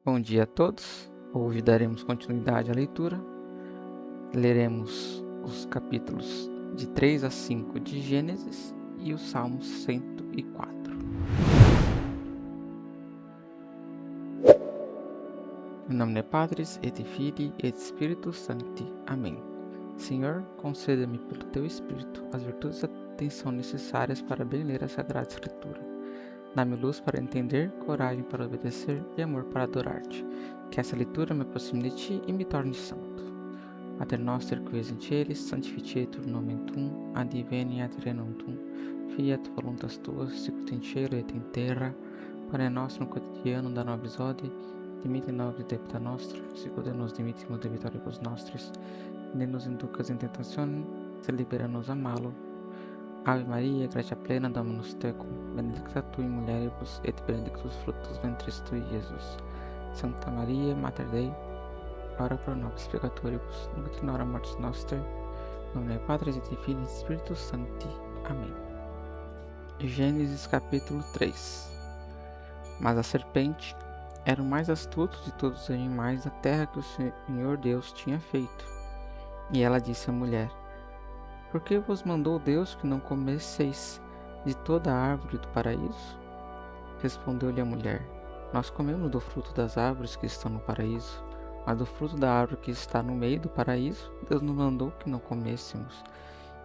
Bom dia a todos. Hoje daremos continuidade à leitura. Leremos os capítulos de 3 a 5 de Gênesis e o Salmo 104. Em nome de Patris et Filii et Spiritus Sancti. Amém. Senhor, conceda-me pelo Teu Espírito as virtudes e a atenção necessárias para bem ler a Sagrada Escritura. Dá-me luz para entender, coragem para obedecer e amor para adorar-te. Que essa leitura me aproxime de Ti e me torne santo. Pater noster qui es in celis, sanctificetur nomen tuum, adveniat regnum tuum, fiat voluntas tua, sicut in cielo et in terra. Pane nostrum quotidianum da nobis hodie, dimitte nobis debita nostra, sicut nos dimittimus debitoribus nostris, ne nos inducas in tentationem, sed libera nos a malo. Ave Maria, gratia plena, Dominus tecum, benedicta tu in mulieribus, et benedictus fructus ventris tui, Iesus. Santa Maria, Mater Dei, ora pro nobis peccatoribus, nunc et in hora mortis nostrae. Em nome de Patris et Filii et Spiritus Sancti. Amém. Gênesis capítulo 3. Mas a serpente era o mais astuto de todos os animais da terra que o Senhor Deus tinha feito. E ela disse à mulher: Por que vos mandou Deus que não comesseis de toda a árvore do paraíso? Respondeu-lhe a mulher: Nós comemos do fruto das árvores que estão no paraíso, mas do fruto da árvore que está no meio do paraíso, Deus nos mandou que não comêssemos,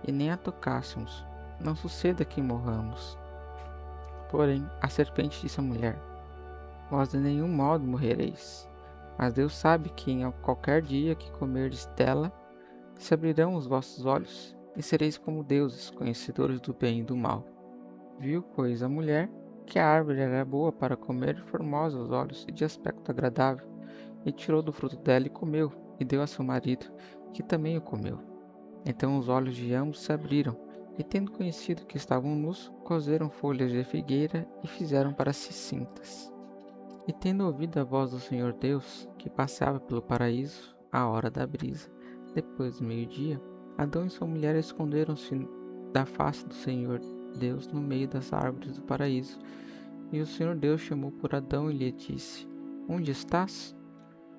e nem a tocássemos, não suceda que morramos. Porém, a serpente disse à mulher: Vós de nenhum modo morrereis, mas Deus sabe que em qualquer dia que comerdes dela, se abrirão os vossos olhos, e sereis como deuses, conhecedores do bem e do mal. Viu, pois, a mulher que a árvore era boa para comer e formosa aos olhos e de aspecto agradável, e tirou do fruto dela e comeu, e deu a seu marido, que também o comeu. Então os olhos de ambos se abriram, e tendo conhecido que estavam nus, coseram folhas de figueira e fizeram para si cintas. E tendo ouvido a voz do Senhor Deus, que passeava pelo paraíso, à hora da brisa, depois do meio-dia, Adão e sua mulher esconderam-se da face do Senhor Deus no meio das árvores do paraíso. E o Senhor Deus chamou por Adão e lhe disse: Onde estás?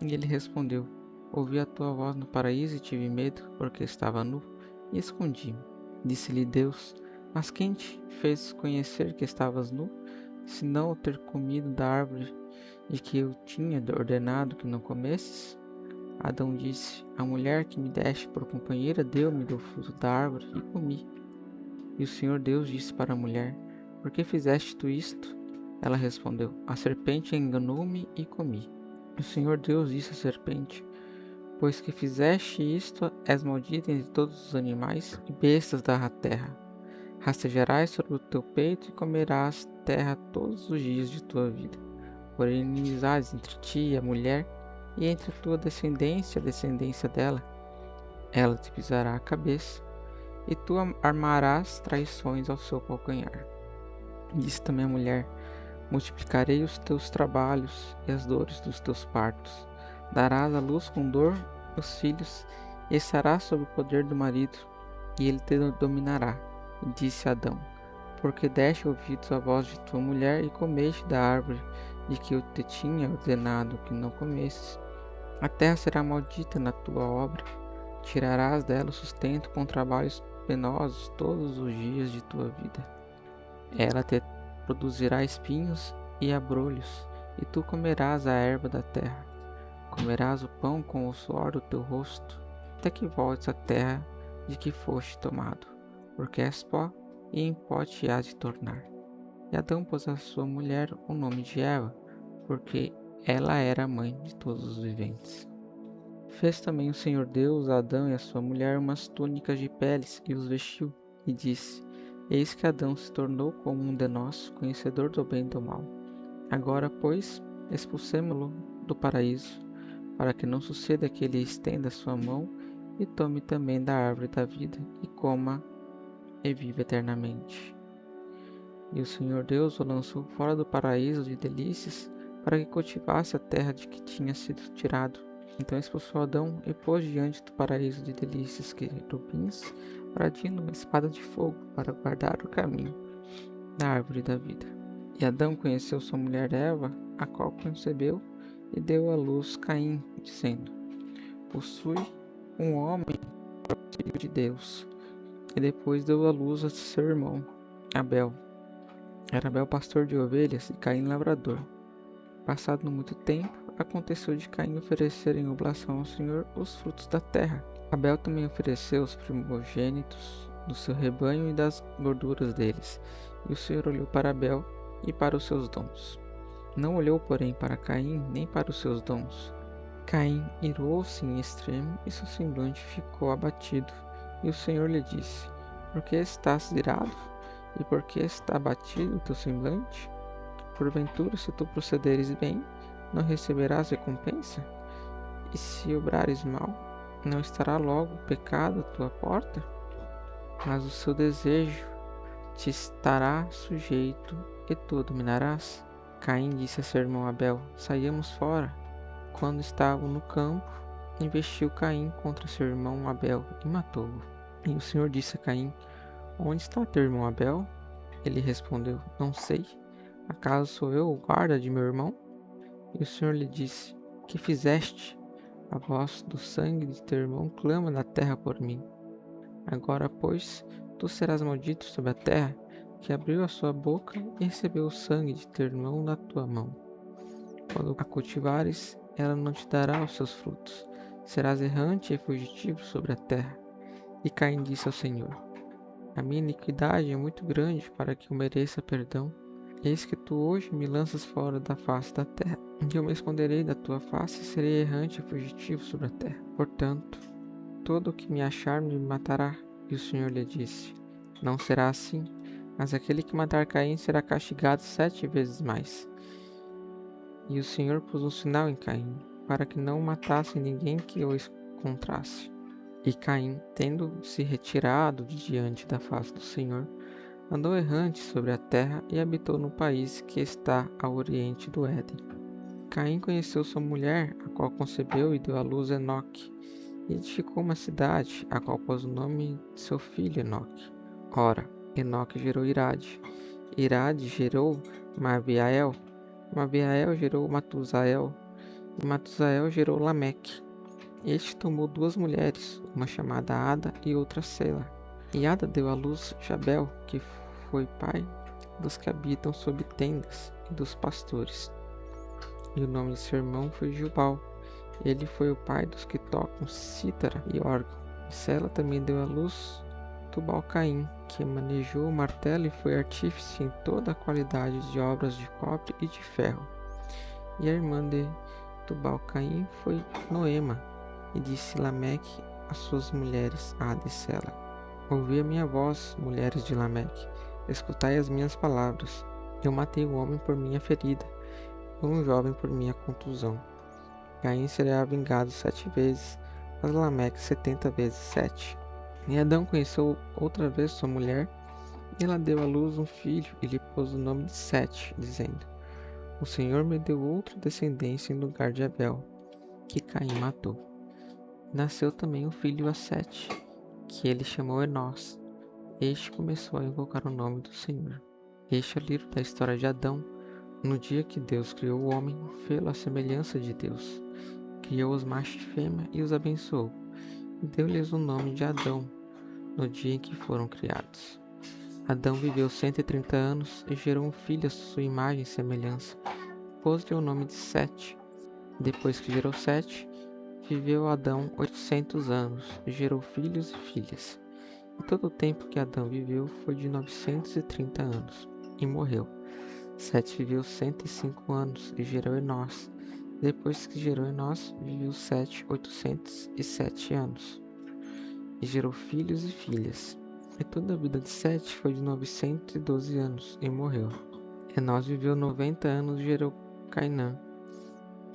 E ele respondeu: Ouvi a tua voz no paraíso e tive medo, porque estava nu, e escondi-me. Disse-lhe Deus: Mas quem te fez conhecer que estavas nu, senão o ter comido da árvore de que eu tinha ordenado que não comesses? Adão disse: A mulher que me deste por companheira deu-me do fruto da árvore e comi. E o Senhor Deus disse para a mulher: Por que fizeste tu isto? Ela respondeu: A serpente enganou-me e comi. O Senhor Deus disse à serpente: Pois que fizeste isto, és maldita entre todos os animais e bestas da terra. Rastejarás sobre o teu peito e comerás terra todos os dias de tua vida. Porém, inimizades entre ti e a mulher, e entre a tua descendência e a descendência dela. Ela te pisará a cabeça, e tu armarás traições ao seu calcanhar. Disse também a mulher: Multiplicarei os teus trabalhos e as dores dos teus partos. Darás à luz com dor os filhos, e estarás sob o poder do marido, e ele te dominará. E disse Adão: Porque deste ouvidos à voz de tua mulher e comeste da árvore de que eu te tinha ordenado que não comesses. A terra será maldita na tua obra, tirarás dela o sustento com trabalhos penosos todos os dias de tua vida. Ela te produzirá espinhos e abrolhos, e tu comerás a erva da terra. Comerás o pão com o suor do teu rosto, até que voltes à terra de que foste tomado, porque és pó, e em pó te hás de tornar. E Adão pôs à sua mulher o nome de Eva, porque ela era a mãe de todos os viventes. Fez também o Senhor Deus a Adão e a sua mulher umas túnicas de peles e os vestiu, e disse: Eis que Adão se tornou como um de nós, conhecedor do bem e do mal. Agora, pois, expulsemo-lo do paraíso, para que não suceda que ele estenda sua mão e tome também da árvore da vida, e coma e viva eternamente. E o Senhor Deus o lançou fora do paraíso de delícias, para que cultivasse a terra de que tinha sido tirado. Então expulsou Adão e pôs diante do paraíso de delícias querubins, bradindo uma espada de fogo para guardar o caminho da árvore da vida. E Adão conheceu sua mulher Eva, a qual concebeu e deu à luz Caim, dizendo: Possui um homem filho de Deus. E depois deu à luz a seu irmão, Abel. Era Abel pastor de ovelhas e Caim lavrador. Passado muito tempo, aconteceu de Caim oferecer em oblação ao Senhor os frutos da terra. Abel também ofereceu os primogênitos do seu rebanho e das gorduras deles. E o Senhor olhou para Abel e para os seus dons. Não olhou, porém, para Caim nem para os seus dons. Caim irou-se em extremo e seu semblante ficou abatido. E o Senhor lhe disse: Por que estás irado? E por que está abatido o teu semblante? Porventura, se tu procederes bem, não receberás recompensa? E se obrares mal, não estará logo o pecado à tua porta? Mas o seu desejo te estará sujeito e tu dominarás. Caim disse a seu irmão Abel: Saiamos fora. Quando estavam no campo, investiu Caim contra seu irmão Abel e matou-o. E o Senhor disse a Caim: Onde está teu irmão Abel? Ele respondeu: Não sei. Acaso sou eu o guarda de meu irmão? E o Senhor lhe disse: Que fizeste? A voz do sangue de teu irmão clama na terra por mim. Agora, pois, tu serás maldito sobre a terra, que abriu a sua boca e recebeu o sangue de teu irmão na tua mão. Quando a cultivares, ela não te dará os seus frutos. Serás errante e fugitivo sobre a terra. E Caim disse ao Senhor: A minha iniquidade é muito grande para que eu mereça perdão. Eis que tu hoje me lanças fora da face da terra, e eu me esconderei da tua face e serei errante e fugitivo sobre a terra. Portanto, todo o que me achar me matará. E o Senhor lhe disse: Não será assim, mas aquele que matar Caim será castigado 7 vezes mais. E o Senhor pôs um sinal em Caim, para que não matasse ninguém que o encontrasse. E Caim, tendo se retirado de diante da face do Senhor, andou errante sobre a terra e habitou no país que está ao oriente do Éden. Caim conheceu sua mulher, a qual concebeu e deu à luz Enoque, e edificou uma cidade, a qual pôs o nome de seu filho Enoque. Ora, Enoque gerou Irade, Irade gerou Maabiael, Maabiael gerou Matusael, e Matusael gerou Lameque. Este tomou 2 mulheres, uma chamada Ada e outra Sela. E Ada deu à luz Jabel, que foi pai dos que habitam sob tendas e dos pastores. E o nome de seu irmão foi Jubal. Ele foi o pai dos que tocam cítara e órgão. E Sela também deu à luz Tubal-Caim, que manejou o martelo e foi artífice em toda a qualidade de obras de cobre e de ferro. E a irmã de Tubal-Caim foi Noema. E disse Lameque às suas mulheres, Ada e Sela: Ouvi a minha voz, mulheres de Lameque, escutai as minhas palavras. Eu matei um homem por minha ferida, um jovem por minha contusão. Caim será vingado 7 vezes, mas Lameque 70 vezes 7. E Adão conheceu outra vez sua mulher, e ela deu à luz um filho, e lhe pôs o nome de Sete, dizendo: O Senhor me deu outra descendência em lugar de Abel, que Caim matou. Nasceu também um filho a Sete, que ele chamou Enós. Este começou a invocar o nome do Senhor. Este é o livro da história de Adão. No dia que Deus criou o homem, fê-lo à semelhança de Deus. Criou-os macho e fêmea e os abençoou. E deu-lhes o nome de Adão, no dia em que foram criados. Adão viveu 130 anos e gerou um filho à sua imagem e semelhança. Pôs-lhe o nome de Sete. Depois que gerou Sete, viveu Adão 800 anos e gerou filhos e filhas. E todo o tempo que Adão viveu foi de 930 anos, e morreu. Sete viveu 105 anos e gerou Enós. Depois que gerou Enós, viveu Sete 807 anos, e gerou filhos e filhas. E toda a vida de Sete foi de 912 anos, e morreu. Enós viveu 90 anos e gerou Cainã.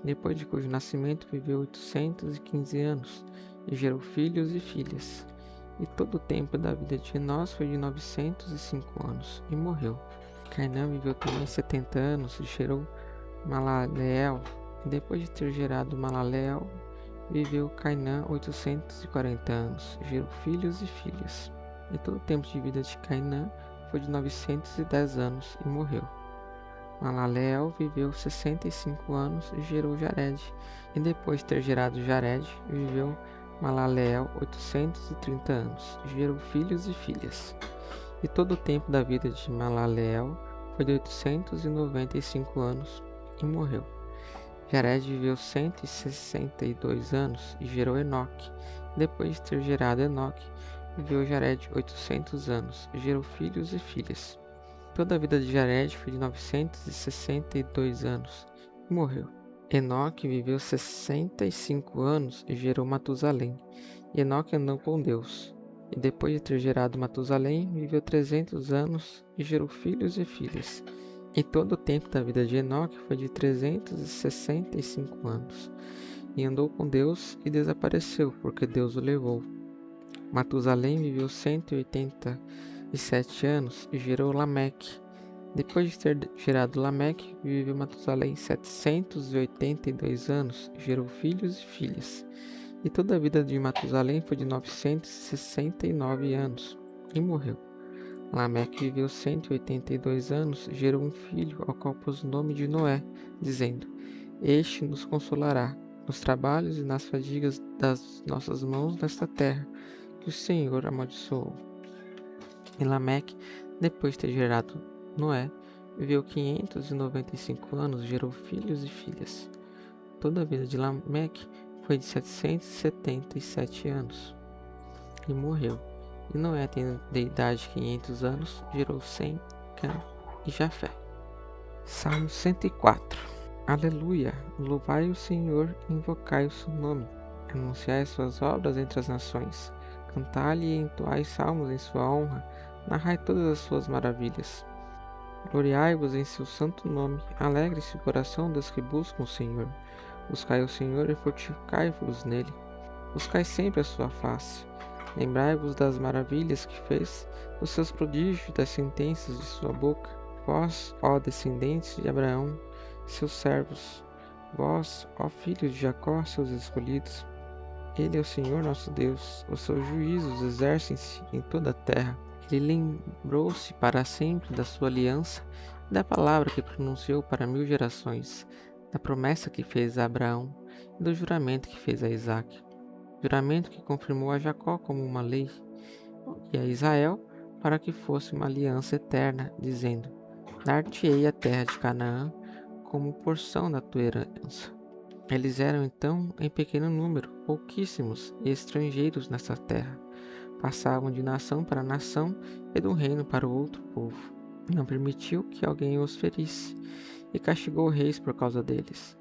Depois de cujo nascimento viveu 815 anos, e gerou filhos e filhas. E todo o tempo da vida de Enós foi de 905 anos, e morreu. Cainã viveu também 70 anos, e gerou Malaleel. E depois de ter gerado Malaleel, viveu Cainã 840 anos, e gerou filhos e filhas. E todo o tempo de vida de Cainã foi de 910 anos, e morreu. Malaleel viveu 65 anos e gerou Jared. E depois de ter gerado Jared, viveu Malaleel 830 anos e gerou filhos e filhas. E todo o tempo da vida de Malaleel foi de 895 anos e morreu. Jared viveu 162 anos e gerou Enoque. Depois de ter gerado Enoque, viveu Jared 800 anos e gerou filhos e filhas. Toda a vida de Jared foi de 962 anos e morreu. Enoque viveu 65 anos e gerou Matusalém. E Enoque andou com Deus. E depois de ter gerado Matusalém, viveu 300 anos e gerou filhos e filhas. E todo o tempo da vida de Enoque foi de 365 anos. E andou com Deus e desapareceu, porque Deus o levou. Matusalém viveu 187 anos e gerou Lameque. Depois de ter gerado Lameque, viveu Matusalém 782 anos e gerou filhos e filhas. E toda a vida de Matusalém foi de 969 anos e morreu. Lameque viveu 182 anos e gerou um filho, ao qual pôs o nome de Noé, dizendo: Este nos consolará nos trabalhos e nas fadigas das nossas mãos nesta terra, que o Senhor amaldiçoou. E Lameque, depois de ter gerado Noé, viveu 595 anos e gerou filhos e filhas. Toda a vida de Lameque foi de 777 anos e morreu. E Noé, tendo de idade 500 anos, gerou Sem, Cã e Jafé. Salmo 104. Aleluia! Louvai o Senhor e invocai o seu nome. Anunciai suas obras entre as nações. Cantai-lhe e entoai salmos em sua honra. Narrai todas as suas maravilhas. Gloriai-vos em seu santo nome. Alegre-se o coração dos que buscam o Senhor. Buscai o Senhor e fortificai-vos nele. Buscai sempre a sua face. Lembrai-vos das maravilhas que fez, dos seus prodígios e das sentenças de sua boca. Vós, ó descendentes de Abraão, seus servos. Vós, ó filhos de Jacó, seus escolhidos. Ele é o Senhor nosso Deus. Os seus juízos exercem-se em toda a terra. Ele lembrou-se para sempre da sua aliança e da palavra que pronunciou para 1000 gerações, da promessa que fez a Abraão e do juramento que fez a Isaque. Juramento que confirmou a Jacó como uma lei e a Israel para que fosse uma aliança eterna, dizendo: Dar-te-ei a terra de Canaã como porção da tua herança. Eles eram então em pequeno número, pouquíssimos e estrangeiros nessa terra. Passavam de nação para nação e de um reino para o outro povo. Não permitiu que alguém os ferisse e castigou reis por causa deles.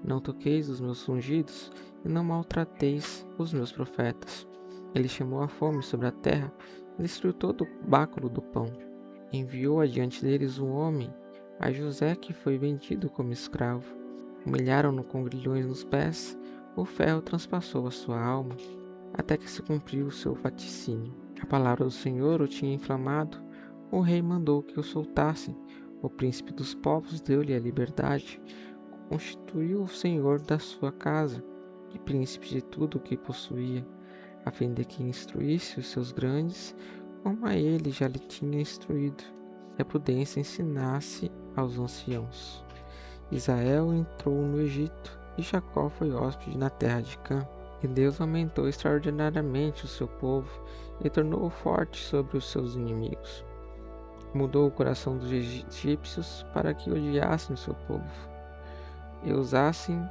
Não toqueis os meus ungidos e não maltrateis os meus profetas. Ele chamou a fome sobre a terra e destruiu todo o báculo do pão. Enviou adiante deles um homem, a José, que foi vendido como escravo. Humilharam-no com grilhões nos pés, o ferro transpassou a sua alma, até que se cumpriu o seu vaticínio. A palavra do Senhor o tinha inflamado, o rei mandou que o soltassem, o príncipe dos povos deu-lhe a liberdade, constituiu o senhor da sua casa e príncipe de tudo o que possuía, a fim de que instruísse os seus grandes, como a ele já lhe tinha instruído, e a prudência ensinasse aos anciãos. Israel entrou no Egito, e Jacó foi hóspede na terra de Cã. E Deus aumentou extraordinariamente o seu povo, e tornou-o forte sobre os seus inimigos. Mudou o coração dos egípcios para que odiassem o seu povo, e usassem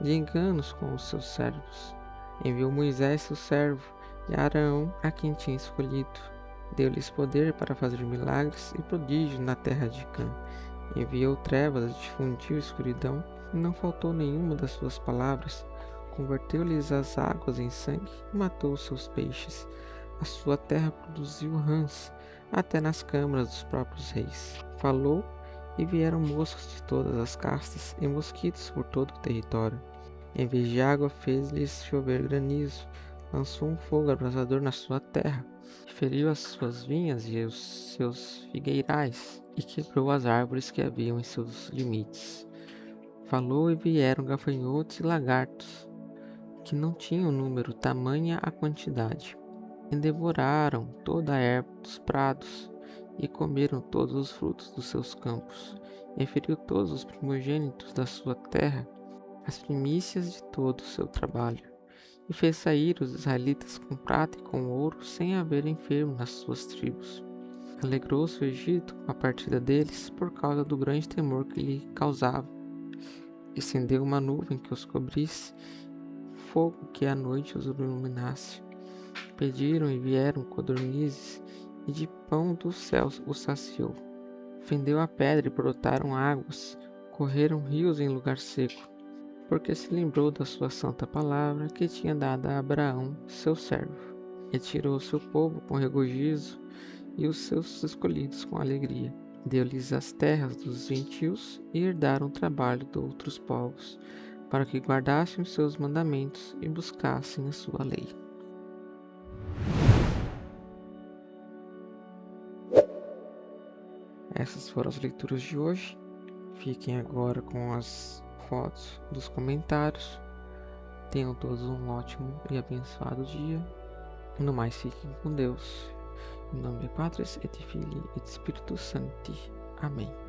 de enganos com os seus servos. Enviou Moisés, seu servo, e Arão, a quem tinha escolhido. Deu-lhes poder para fazer milagres e prodígios na terra de Cã. Enviou trevas, difundiu escuridão, e não faltou nenhuma das suas palavras. Converteu-lhes as águas em sangue e matou os seus peixes. A sua terra produziu rãs, até nas câmaras dos próprios reis. Falou, e vieram moscas de todas as castas e mosquitos por todo o território. Em vez de água, fez-lhes chover granizo, lançou um fogo abrasador na sua terra, feriu as suas vinhas e os seus figueirais, e quebrou as árvores que haviam em seus limites. Falou, e vieram gafanhotos e lagartos, que não tinham número, tamanha a quantidade, e devoraram toda a erva dos prados, e comeram todos os frutos dos seus campos, e feriu todos os primogênitos da sua terra, as primícias de todo o seu trabalho, e fez sair os israelitas com prata e com ouro, sem haver enfermo nas suas tribos. Alegrou-se o Egito com a partida deles, por causa do grande temor que lhe causava. Estendeu uma nuvem que os cobrisse, fogo que à noite os iluminasse. Pediram e vieram codornizes, e de pão dos céus os saciou. Fendeu a pedra e brotaram águas, correram rios em lugar seco, porque se lembrou da sua santa palavra que tinha dado a Abraão, seu servo. E tirou o seu povo com regozijo e os seus escolhidos com alegria. Deu-lhes as terras dos gentios e herdaram o trabalho de outros povos, para que guardassem os seus mandamentos e buscassem a sua lei. Essas foram as leituras de hoje. Fiquem agora com as fotos dos comentários. Tenham todos um ótimo e abençoado dia. No mais, fiquem com Deus. Em nome de Patris et Filii et Spiritus Sancti. Amém.